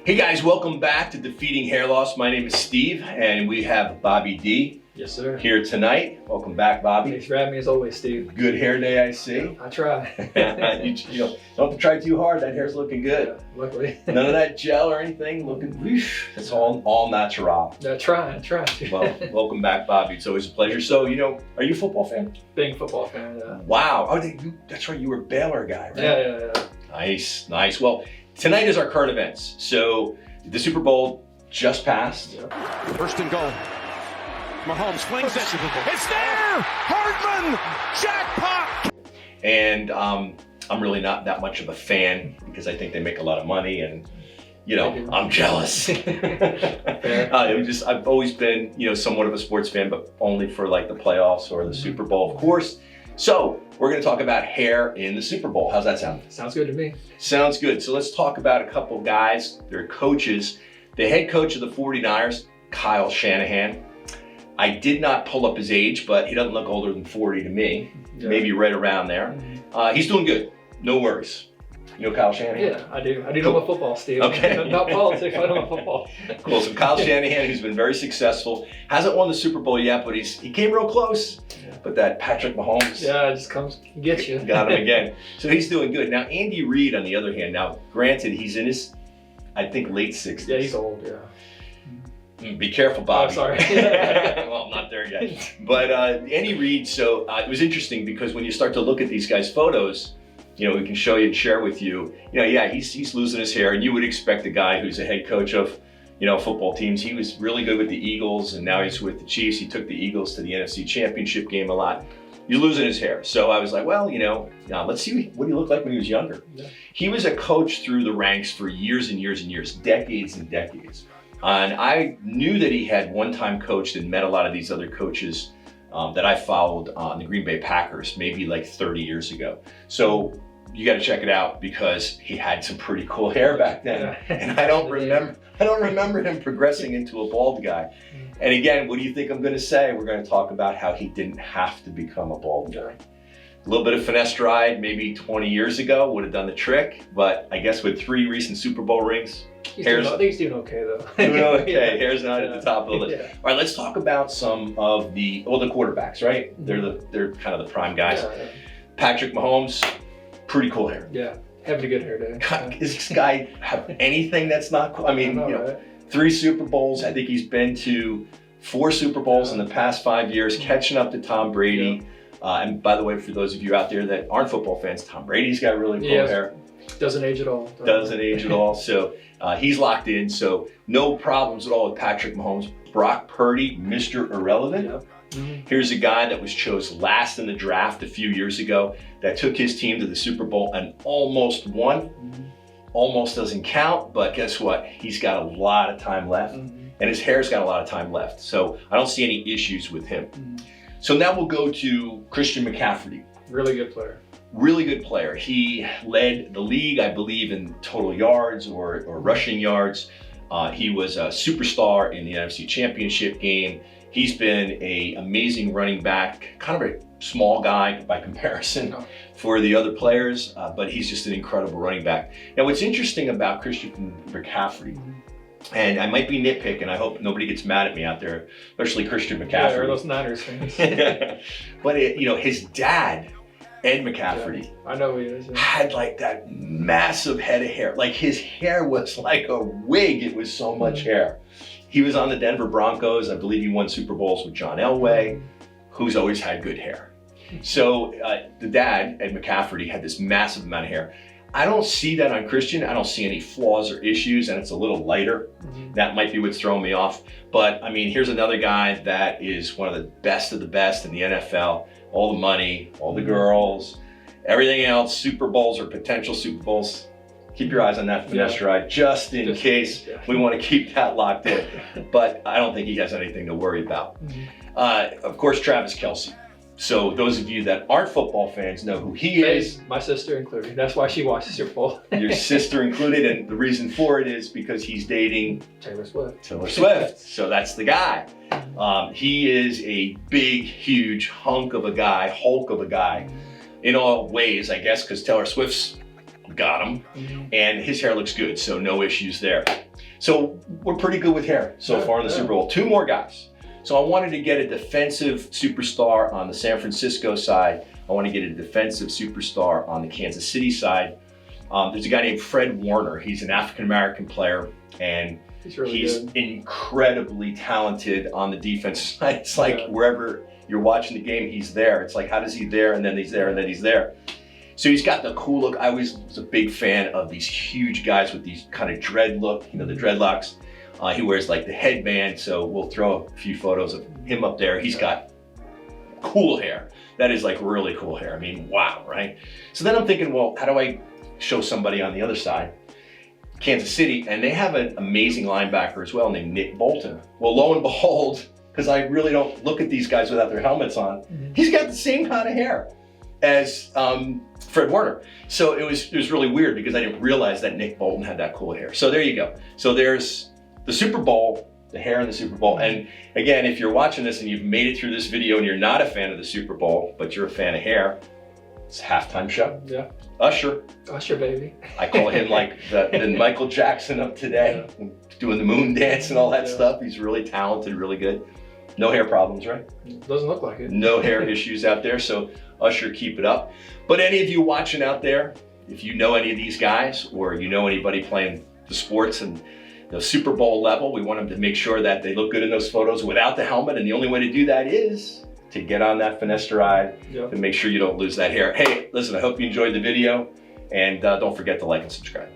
Hey guys, welcome back to Defeating Hair Loss. My name is Steve, and we have Bobby D. Yes, sir. Here tonight. Welcome back, Bobby. Thanks for having me as always, Steve. Good hair day, I see. I try. you don't have to try too hard. That hair's looking good. Yeah, luckily. None of that gel or anything. Looking whoosh. It's all natural. I try. Well, welcome back, Bobby. It's always a pleasure. So, are you a football fan? Big football fan. Wow. Oh, that's right. You were a Baylor guy, right? Yeah. Nice. Well, tonight is our current events. So the Super Bowl just passed. Yeah. First and goal. Mahomes flings it. It's there! Hardman! Jackpot! And I'm really not that much of a fan because I think they make a lot of money and, I'm jealous. I've always been, somewhat of a sports fan, but only for like the playoffs or the Super Bowl, of course. So we're going to talk about hair in the Super Bowl. How's that sound? Sounds good to me. Sounds good. So let's talk about a couple guys. They're coaches. The head coach of the 49ers, Kyle Shanahan. I did not pull up his age, but he doesn't look older than 40 to me. Yeah. Maybe right around there. He's doing good. No worries. You know Kyle Shanahan? Yeah, I do. I do know about football, Steve. Okay. Not politics, I know about football. Cool. So Kyle Shanahan, who's been very successful, hasn't won the Super Bowl yet, but he came real close. Yeah. But that Patrick Mahomes Yeah, it just comes, gets you. got him again. So he's doing good. Now, Andy Reid, on the other hand, granted, he's in his, I think, late 60s. Yeah, he's old, yeah. Be careful, Bobby. Oh, sorry. Well, I'm not there yet. But Andy Reid, so it was interesting because when you start to look at these guys' photos, we can show you and share with you, he's losing his hair, and you would expect a guy who's a head coach of, football teams. He was really good with the Eagles, and now he's with the Chiefs. He took the Eagles to the NFC Championship game a lot. He's losing his hair. So I was like, well, let's see what he looked like when he was younger. Yeah. He was a coach through the ranks for years and years and years, decades and decades. And I knew that he had one time coached and met a lot of these other coaches that I followed on the Green Bay Packers, maybe like 30 years ago. So you got to check it out because he had some pretty cool hair back then. Yeah. And I don't remember him progressing into a bald guy. And again, what do you think I'm going to say? We're going to talk about how he didn't have to become a bald guy. A little bit of finesse ride, maybe 20 years ago would have done the trick. But I guess with 3 recent Super Bowl rings, I think he's doing okay, though. doing okay. Hair's not at the top of the list. Yeah. All right, let's talk about some of the quarterbacks, right? They're kind of the prime guys. Yeah. Patrick Mahomes, pretty cool hair. Yeah, having a good hair day. God, does this guy have anything that's not cool? I mean, right? 3 Super Bowls. I think he's been to 4 Super Bowls in the past 5 years, catching up to Tom Brady. And by the way, for those of you out there that aren't football fans, Tom Brady's got really cool hair. Doesn't age at all. Doesn't age at all. So he's locked in. So no problems at all with Patrick Mahomes. Brock Purdy, Mr. Irrelevant. Yep. Here's a guy that was chosen last in the draft a few years ago that took his team to the Super Bowl and almost won. Almost doesn't count, but guess what? He's got a lot of time left, and his hair's got a lot of time left. So I don't see any issues with him. So now we'll go to Christian McCaffrey. Really good player. Really good player. He led the league, I believe, in total yards or rushing yards. He was a superstar in the NFC Championship game. He's been an amazing running back, kind of a small guy by comparison for the other players, but he's just an incredible running back. Now, what's interesting about Christian McCaffrey, and I might be nitpicking, I hope nobody gets mad at me out there, especially Christian McCaffrey. Yeah, or those Niners fans. But his dad, Ed McCaffrey, I know who he is. Yeah. had like that massive head of hair. Like his hair was like a wig. It was so much hair. He was on the Denver Broncos. I believe he won Super Bowls with John Elway, who's always had good hair. So the dad, Ed McCaffrey, had this massive amount of hair. I don't see that on Christian. I don't see any flaws or issues, and it's a little lighter. That might be what's throwing me off. But I mean, here's another guy that is one of the best in the NFL. All the money, all the girls, everything else, Super Bowls or potential Super Bowls. Keep your eyes on that finesse ride just in case. We want to keep that locked in. But I don't think he has anything to worry about. Of course, Travis Kelce. So those of you that aren't football fans know who he is. My sister included. That's why she watches Super Bowl. Your sister included, and the reason for it is because he's dating Taylor Swift. So that's the guy. He is a big, huge Hulk of a guy in all ways, I guess, because Taylor Swift's got him, Mhm. and his hair looks good, so no issues there. So we're pretty good with hair so Yeah, far in the yeah. Super Bowl. 2 more guys. So I wanted to get a defensive superstar on the San Francisco side. I want to get a defensive superstar on the Kansas City side. There's a guy named Fred Warner. He's an African-American player, and He's really he's good. incredibly talented on the defense side. It's like Yeah. wherever you're watching the game, he's there. It's like, how does he there, and then he's there, and then he's there. So he's got the cool look. I always was a big fan of these huge guys with these kind of dread look, the dreadlocks. He wears like the headband, so we'll throw a few photos of him up there. He's got cool hair. That is like really cool hair. I mean, wow, right? So then I'm thinking, well, how do I show somebody on the other side? Kansas City, and they have an amazing linebacker as well named Nick Bolton. Well, lo and behold, because I really don't look at these guys without their helmets on, Mhm. he's got the same kind of hair as Fred Warner. So it was really weird because I didn't realize that Nick Bolton had that cool hair. So there you go. So there's the Super Bowl, the hair in the Super Bowl. And again, if you're watching this and you've made it through this video and you're not a fan of the Super Bowl, but you're a fan of hair, it's a halftime show. Yeah. Usher, Usher, baby. I call him like the Michael Jackson of today, doing the moon dance and all that Yeah. stuff. He's really talented, really good. No hair problems, right? Doesn't look like it. No hair issues out there, so Usher, keep it up. But any of you watching out there, if you know any of these guys or you know anybody playing the sports and the Super Bowl level, we want them to make sure that they look good in those photos without the helmet, and the only way to do that is to get on that finasteride Yeah. and make sure you don't lose that hair. Hey, listen, I hope you enjoyed the video, and don't forget to like and subscribe.